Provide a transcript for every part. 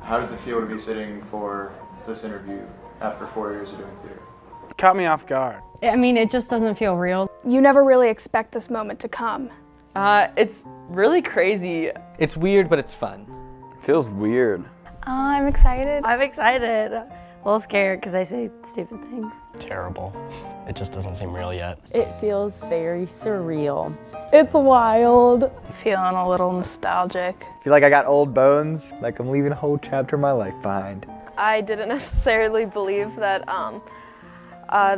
How does it feel to be sitting for this interview after 4 years of doing theater? Caught me off guard. I mean, it just doesn't feel real. You never really expect this moment to come. It's really crazy. It's weird, but it's fun. It feels weird. I'm excited. I'm excited. A little scared because I say stupid things. Terrible. It just doesn't seem real yet. It feels very surreal. It's wild. Feeling a little nostalgic. I feel like I got old bones, like I'm leaving a whole chapter of my life behind. I didn't necessarily believe that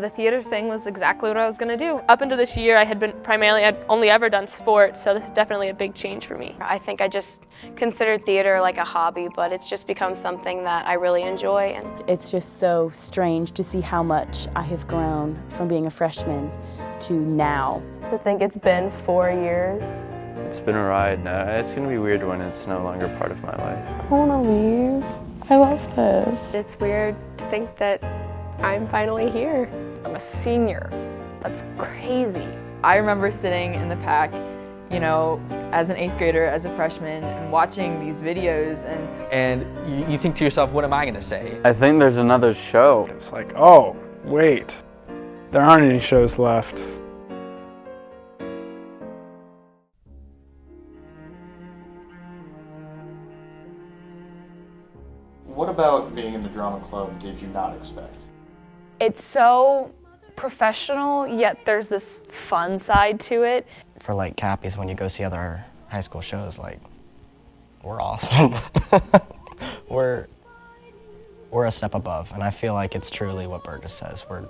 the theater thing was exactly what I was going to do. Up until this year, I'd only ever done sports, so this is definitely a big change for me. I think I just considered theater like a hobby, but it's just become something that I really enjoy. And it's just so strange to see how much I have grown from being a freshman to now. To think it's been 4 years. It's been a ride. It's going to be weird when it's no longer part of my life. I want to leave. I love this. It's weird to think that I'm finally here. I'm a senior. That's crazy. I remember sitting in the pack, you know, as an 8th grader, as a freshman, and watching these videos And you think to yourself, what am I gonna say? I think there's another show. It's like, oh, wait, there aren't any shows left. What about being in the drama club did you not expect? It's so professional, yet there's this fun side to it. For like Cappies, when you go see other high school shows, like, we're awesome. we're a step above, and I feel like it's truly what Burgess says. We're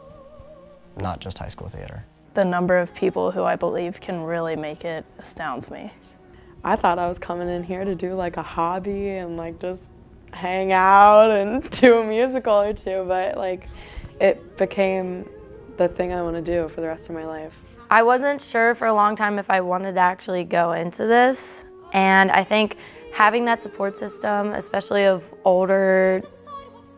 not just high school theater. The number of people who I believe can really make it astounds me. I thought I was coming in here to do like a hobby and like just hang out and do a musical or two, but like it became the thing I want to do for the rest of my life. I wasn't sure for a long time if I wanted to actually go into this, and I think having that support system, especially of older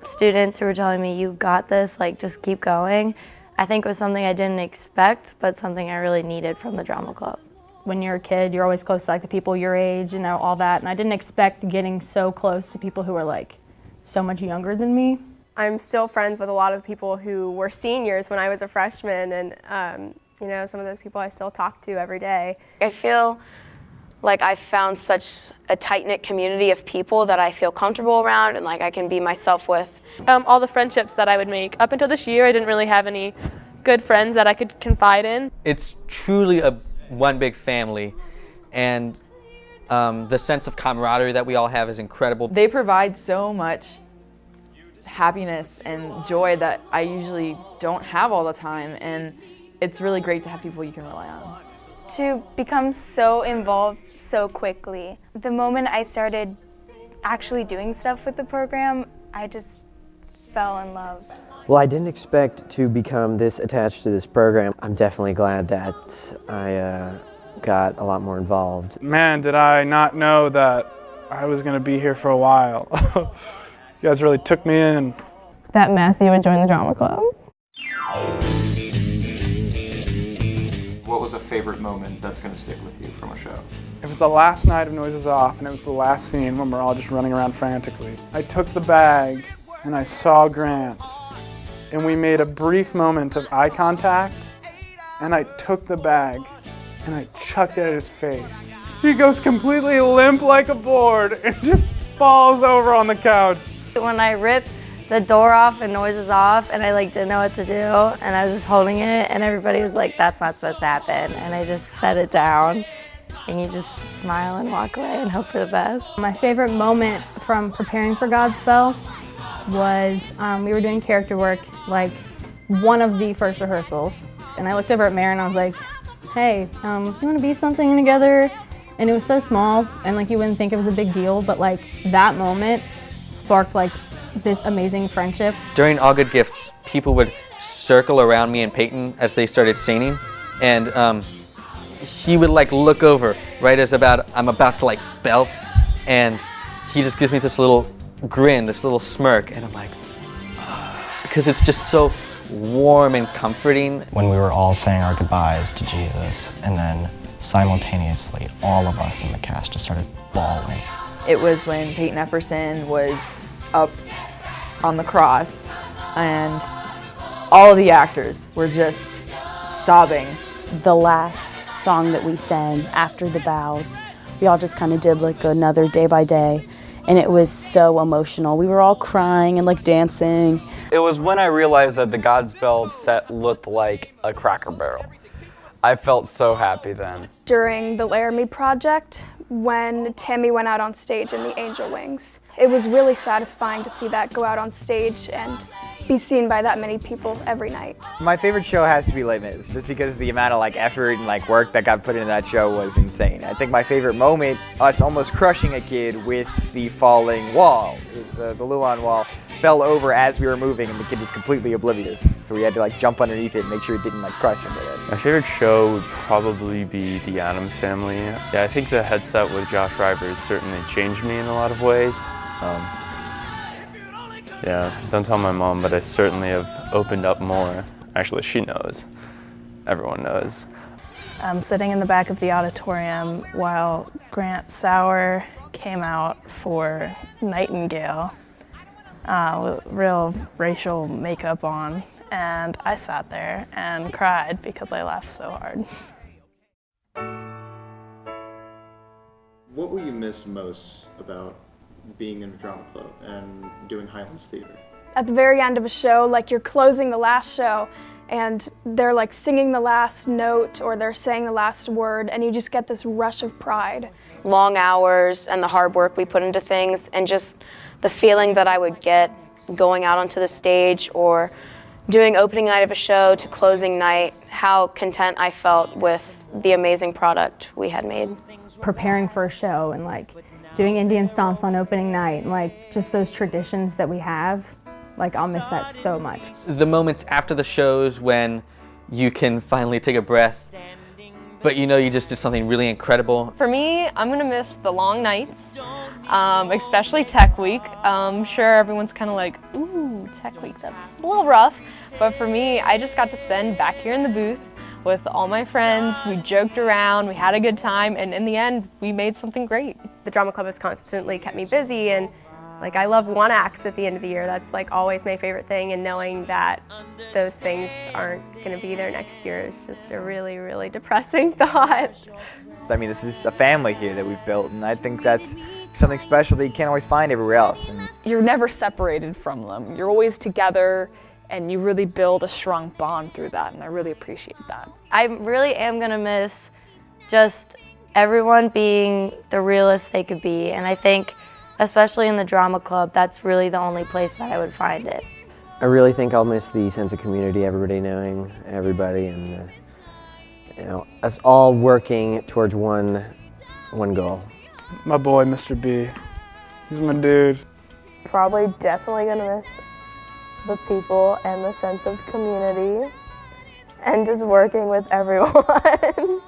students who were telling me, you got this, like just keep going, I think was something I didn't expect, but something I really needed from the drama club. When you're a kid, you're always close to like the people your age, you know, all that. And I didn't expect getting so close to people who are like so much younger than me. I'm still friends with a lot of people who were seniors when I was a freshman, and you know, some of those people I still talk to every day. I feel like I've found such a tight-knit community of people that I feel comfortable around and like I can be myself with. All the friendships that I would make. Up until this year, I didn't really have any good friends that I could confide in. It's truly one big family, and the sense of camaraderie that we all have is incredible. they provide so much happiness and joy that I usually don't have all the time, and it's really great to have people you can rely on. To become so involved so quickly. The moment I started actually doing stuff with the program, I just fell in love. Well, I didn't expect to become this attached to this program. I'm definitely glad that I got a lot more involved. Man, did I not know that I was going to be here for a while. You guys really took me in. That Matthew would join the drama club. What was a favorite moment that's going to stick with you from a show? It was the last night of Noises Off, and it was the last scene when we're all just running around frantically. I took the bag, and I saw Grant, and we made a brief moment of eye contact, and I took the bag, and I chucked it at his face. He goes completely limp like a board, and just falls over on the couch. When I ripped the door off and Noises Off, and I like didn't know what to do, and I was just holding it, and everybody was like, that's not supposed to happen, and I just set it down, and you just smile and walk away and hope for the best. My favorite moment from preparing for Godspell was we were doing character work, like one of the first rehearsals, and I looked over at Mare and I was like, hey, you want to be something together? And it was so small, and like you wouldn't think it was a big deal, but like that moment sparked like this amazing friendship. During All Good Gifts, people would circle around me and Peyton as they started singing, and he would like look over right as I'm about to like belt, and he just gives me this little grin, this little smirk, and I'm like, because it's just so warm and comforting. When we were all saying our goodbyes to Jesus, and then simultaneously all of us in the cast just started bawling. It was when Peyton Epperson was up on the cross, and all of the actors were just sobbing. The last song that we sang after the bows, we all just kind of did like another day by day, and it was so emotional. We were all crying and like dancing. It was when I realized that the Godspell set looked like a Cracker Barrel. I felt so happy then. During the Laramie project, when Tammy went out on stage in the Angel Wings, it was really satisfying to see that go out on stage and be seen by that many people every night. My favorite show has to be Les Mis, just because the amount of effort and work that got put into that show was insane. I think my favorite moment, us almost crushing a kid with the falling wall, is the Luan wall fell over as we were moving and the kid was completely oblivious. So we had to jump underneath it and make sure it didn't crush him with it. My favorite show would probably be The Addams Family. Yeah, I think the headset with Josh Rivers certainly changed me in a lot of ways. Yeah, don't tell my mom, but I certainly have opened up more. Actually, she knows. Everyone knows. I'm sitting in the back of the auditorium while Grant Sauer came out for Nightingale with real racial makeup on, and I sat there and cried because I laughed so hard. What will you miss most about being in a drama club and doing Highlands Theater? At the very end of a show, you're closing the last show and they're singing the last note or they're saying the last word, and you just get this rush of pride. Long hours and the hard work we put into things, and just the feeling that I would get going out onto the stage or doing opening night of a show to closing night, how content I felt with the amazing product we had made. Preparing for a show and doing Indian stomps on opening night, and just those traditions that we have, I'll miss that so much. The moments after the shows when you can finally take a breath, but you know you just did something really incredible. For me, I'm gonna miss the long nights, especially Tech Week. I'm sure everyone's kind of like, ooh, Tech Week, that's a little rough. But for me, I just got to spend back here in the booth with all my friends. We joked around, we had a good time, and in the end, we made something great. The drama club has constantly kept me busy, and I love one acts at the end of the year. That's always my favorite thing, and knowing that those things aren't going to be there next year is just a really, really depressing thought. I mean, this is a family here that we've built, and I think that's something special that you can't always find everywhere else. And you're never separated from them. You're always together, and you really build a strong bond through that, and I really appreciate that. I really am gonna miss just everyone being the realest they could be, and I think, especially in the drama club, that's really the only place that I would find it. I really think I'll miss the sense of community, everybody knowing everybody, and us all working towards one goal. My boy, Mr. B. He's my dude. Probably definitely gonna miss the people and the sense of community and just working with everyone.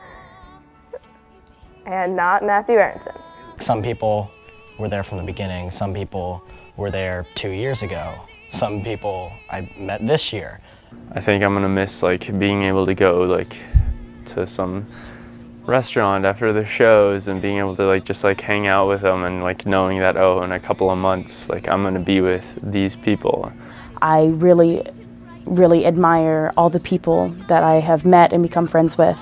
And not Matthew Aronson. Some people were there from the beginning. Some people were there 2 years ago. Some people I met this year. I think I'm gonna miss being able to go to some restaurant after the shows and being able to just hang out with them and knowing that, oh, in a couple of months I'm gonna be with these people. I really, really admire all the people that I have met and become friends with,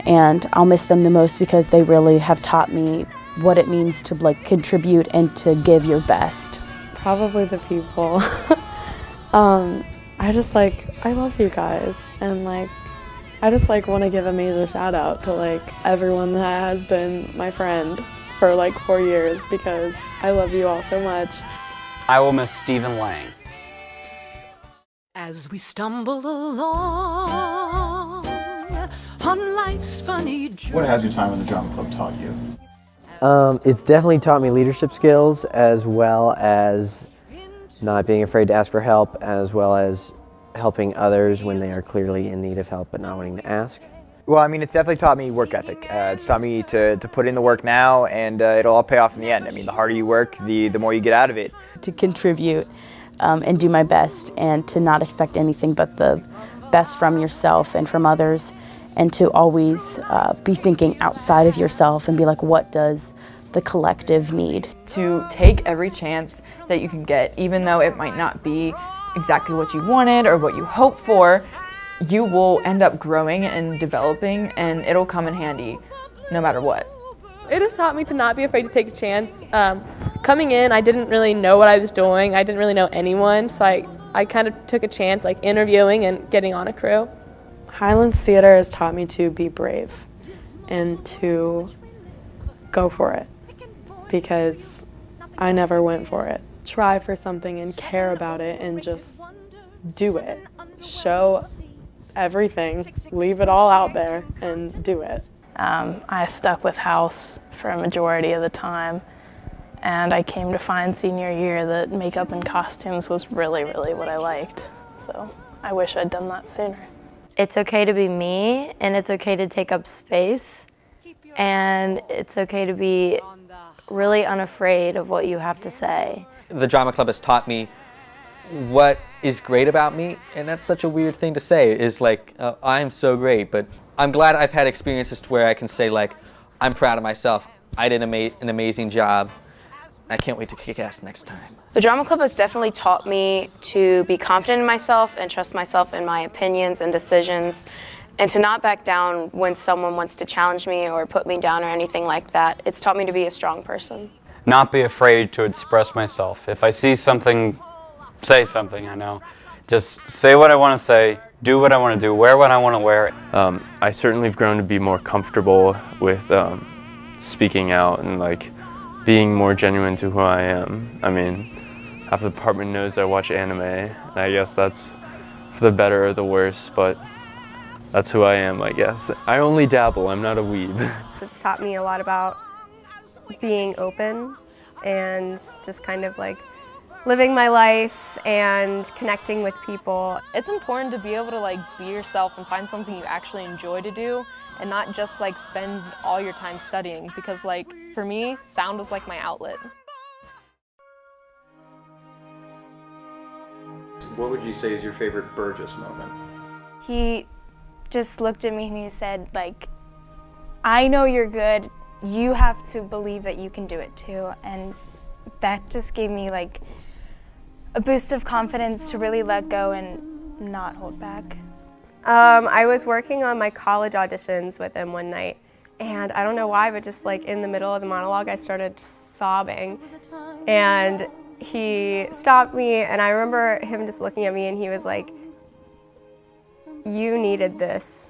and I'll miss them the most because they really have taught me what it means to contribute and to give your best. Probably the people. I love you guys, and I just want to give a major shout out to everyone that has been my friend for 4 years, because I love you all so much. I will miss Stephen Lang. As we stumble along on life's funny journey. What has your time in the drama club taught you? It's definitely taught me leadership skills, as well as not being afraid to ask for help, as well as helping others when they are clearly in need of help but not wanting to ask. Well, I mean, it's definitely taught me work ethic. It's taught me to put in the work now, and it'll all pay off in the end. I mean, the harder you work, the more you get out of it. To contribute and do my best, and to not expect anything but the best from yourself and from others, and to always be thinking outside of yourself and be what does the collective need. To take every chance that you can get, even though it might not be exactly what you wanted or what you hoped for, you will end up growing and developing, and it'll come in handy no matter what. It has taught me to not be afraid to take a chance. Coming in, I didn't really know what I was doing. I didn't really know anyone, so I kind of took a chance, like interviewing and getting on a crew. Highlands Theater has taught me to be brave and to go for it, because I never went for it. Try for something and care about it and just do it. Show everything, leave it all out there and do it. I stuck with house for a majority of the time, and I came to find senior year that makeup and costumes was really, really what I liked. So I wish I'd done that sooner. It's okay to be me, and it's okay to take up space, and it's okay to be really unafraid of what you have to say. The drama club has taught me what is great about me, and that's such a weird thing to say, is like, I'm so great, but I'm glad I've had experiences to where I can say, like, I'm proud of myself. I did an amazing job. I can't wait to kick ass next time. The drama club has definitely taught me to be confident in myself and trust myself in my opinions and decisions, and to not back down when someone wants to challenge me or put me down or anything like that. It's taught me to be a strong person. Not be afraid to express myself. If I see something, say something, I know. Just say what I want to say, do what I want to do, wear what I want to wear. I certainly have grown to be more comfortable with speaking out and like being more genuine to who I am. I mean, half the department knows I watch anime, and I guess that's for the better or the worse, but that's who I am, I guess. I only dabble, I'm not a weeb. It's taught me a lot about being open and just kind of like living my life and connecting with people. It's important to be able to like be yourself and find something you actually enjoy to do, and not just like spend all your time studying, because like for me, sound was like my outlet. What would you say is your favorite Burgess moment? He just looked at me and he said, like, I know you're good. You have to believe that you can do it too. And that just gave me like a boost of confidence to really let go and not hold back. I was working on my college auditions with him one night, and I don't know why, but just like in the middle of the monologue, I started just sobbing, and he stopped me, and I remember him just looking at me, and he was like, "You needed this,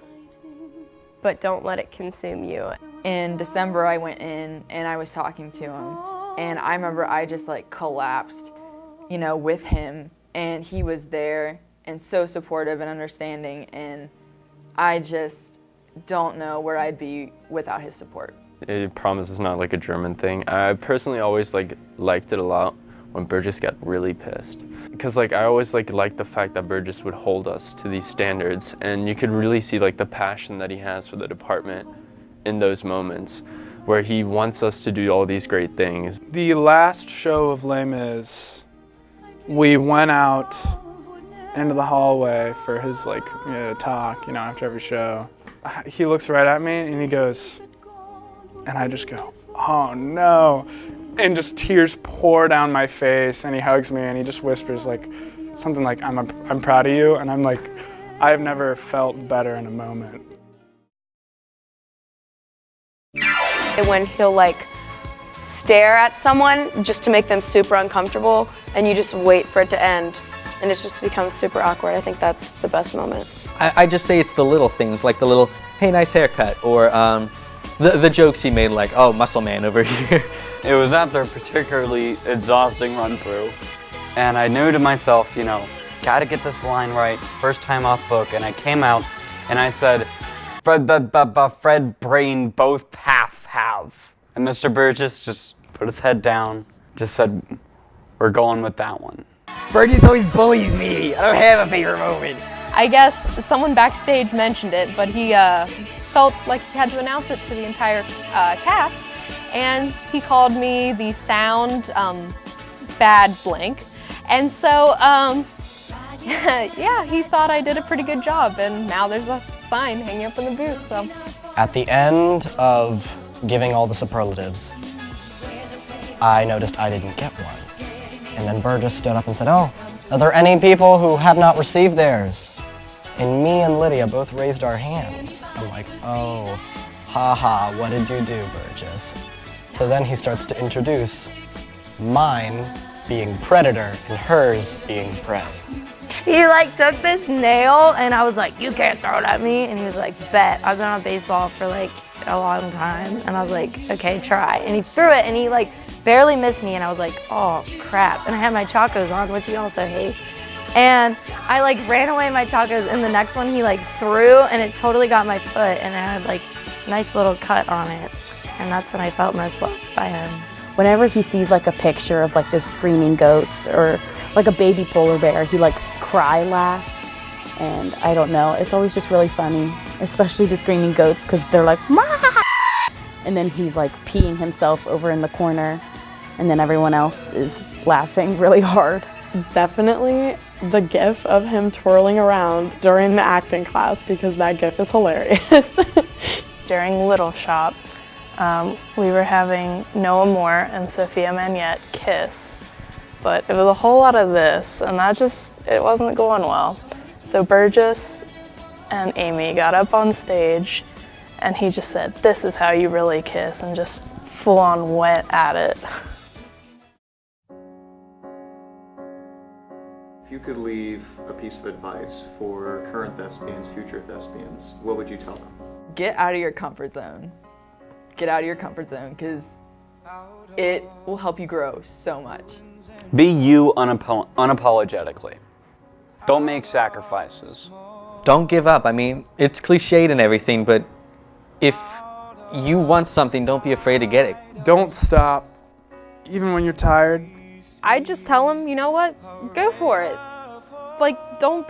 but don't let it consume you." In December, I went in and I was talking to him, and I remember I just like collapsed, you know, with him, and he was there and so supportive and understanding, and I just don't know where I'd be without his support. I promise it's not like a German thing. I personally always liked it a lot when Burgess got really pissed, because like I always liked the fact that Burgess would hold us to these standards, and you could really see like the passion that he has for the department in those moments where he wants us to do all these great things. The last show of Les Mis, we went out into the hallway for his talk, after every show. He looks right at me and he goes, and I just go, oh no, and just tears pour down my face, and he hugs me and he just whispers something like, I'm proud of you, and I'm like, I've never felt better in a moment. When he'll stare at someone just to make them super uncomfortable, and you just wait for it to end, and it just becomes super awkward. I think that's the best moment. I just say it's the little things, like the little, hey, nice haircut, or the jokes he made, like, oh, muscle man over here. It was after a particularly exhausting run through, and I knew to myself, gotta get this line right, first time off book, and I came out and I said, Fred brain both half have. And Mr. Burgess just put his head down, just said, we're going with that one. Burgess always bullies me. I don't have a favorite moment. I guess someone backstage mentioned it, but he felt like he had to announce it to the entire cast, and he called me the sound bad blank. And so, yeah, he thought I did a pretty good job, and now there's a sign hanging up in the booth. So. At the end of giving all the superlatives, I noticed I didn't get one. And then Burgess stood up and said, "Oh, are there any people who have not received theirs?" And me and Lydia both raised our hands. I'm like, "Oh, haha, what did you do, Burgess?" So then he starts to introduce mine being predator and hers being prey. He like took this nail and I was like, "You can't throw it at me." And he was like, "Bet." I've been on baseball for like a long time. And I was like, "Okay, try." And he threw it and he like barely missed me. And I was like, "Oh crap." And I had my chacos on, which he also hates. And I like ran away my chacos, and the next one he like threw and it totally got my foot and it had like a nice little cut on it. And that's when I felt most loved by him. Whenever he sees like a picture of like those screaming goats or like a baby polar bear, he like cry laughs. And I don't know, it's always just really funny, especially the screaming goats, because they're like, "Mah!" And then he's like peeing himself over in the corner, and then everyone else is laughing really hard. Definitely the gif of him twirling around during the acting class, because that gif is hilarious. During Little Shop, we were having Noah Moore and Sophia Manette kiss, but it was a whole lot of this, and it wasn't going well. So Burgess and Amy got up on stage, and he just said, "This is how you really kiss," and just full on went at it. If you could leave a piece of advice for current thespians, future thespians, what would you tell them? Get out of your comfort zone. Get out of your comfort zone, because it will help you grow so much. Be you unapologetically. Don't make sacrifices. Don't give up. I mean, it's cliched and everything, but if you want something, don't be afraid to get it. Don't stop, even when you're tired. I just tell them, you know what? Go for it. Like, don't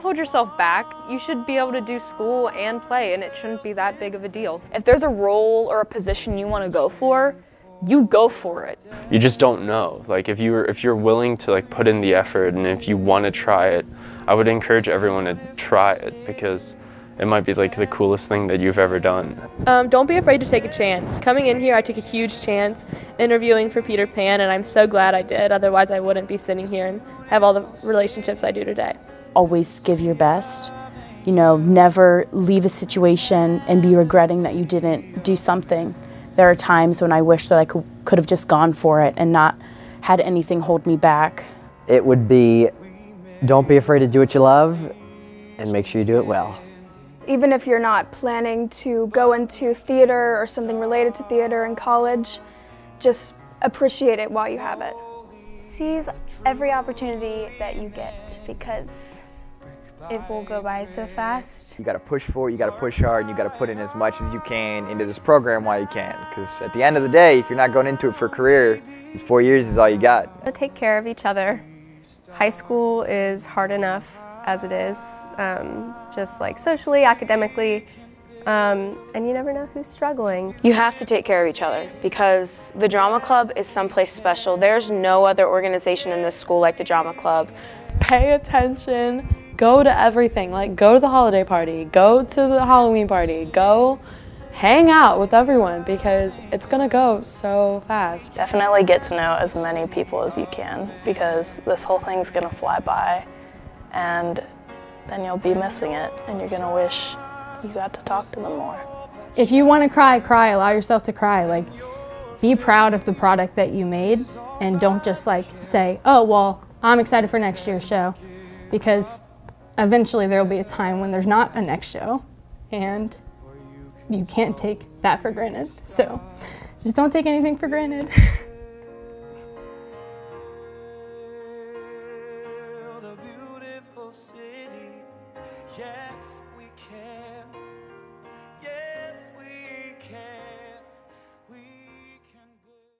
hold yourself back. You should be able to do school and play, and it shouldn't be that big of a deal. If there's a role or a position you want to go for, you go for it. You just don't know. Like if you're willing to like put in the effort, and if you want to try it, I would encourage everyone to try it, because it might be like the coolest thing that you've ever done. Don't be afraid to take a chance. Coming in here, I took a huge chance interviewing for Peter Pan, and I'm so glad I did. Otherwise, I wouldn't be sitting here and have all the relationships I do today. Always give your best. You know, never leave a situation and be regretting that you didn't do something. There are times when I wish that I could have just gone for it and not had anything hold me back. It would be, don't be afraid to do what you love, and make sure you do it well. Even if you're not planning to go into theater or something related to theater in college, just appreciate it while you have it. Seize every opportunity that you get, because it will go by so fast. You gotta push forward, you gotta push hard, and you gotta put in as much as you can into this program while you can. Because at the end of the day, if you're not going into it for a career, these 4 years is all you got. Take care of each other. High school is hard enough as it is, just like socially, academically, and you never know who's struggling. You have to take care of each other, because the drama club is someplace special. There's no other organization in this school like the drama club. Pay attention, go to everything, like go to the holiday party, go to the Halloween party, go hang out with everyone, because it's gonna go so fast. Definitely get to know as many people as you can, because this whole thing's gonna fly by, and then you'll be missing it, and you're gonna wish you got to talk to them more. If you want to cry, cry. Allow yourself to cry. Like, be proud of the product that you made, and don't just like say, "Oh, well, I'm excited for next year's show," because eventually there will be a time when there's not a next show, and you can't take that for granted. So just don't take anything for granted. City. Yes, we can.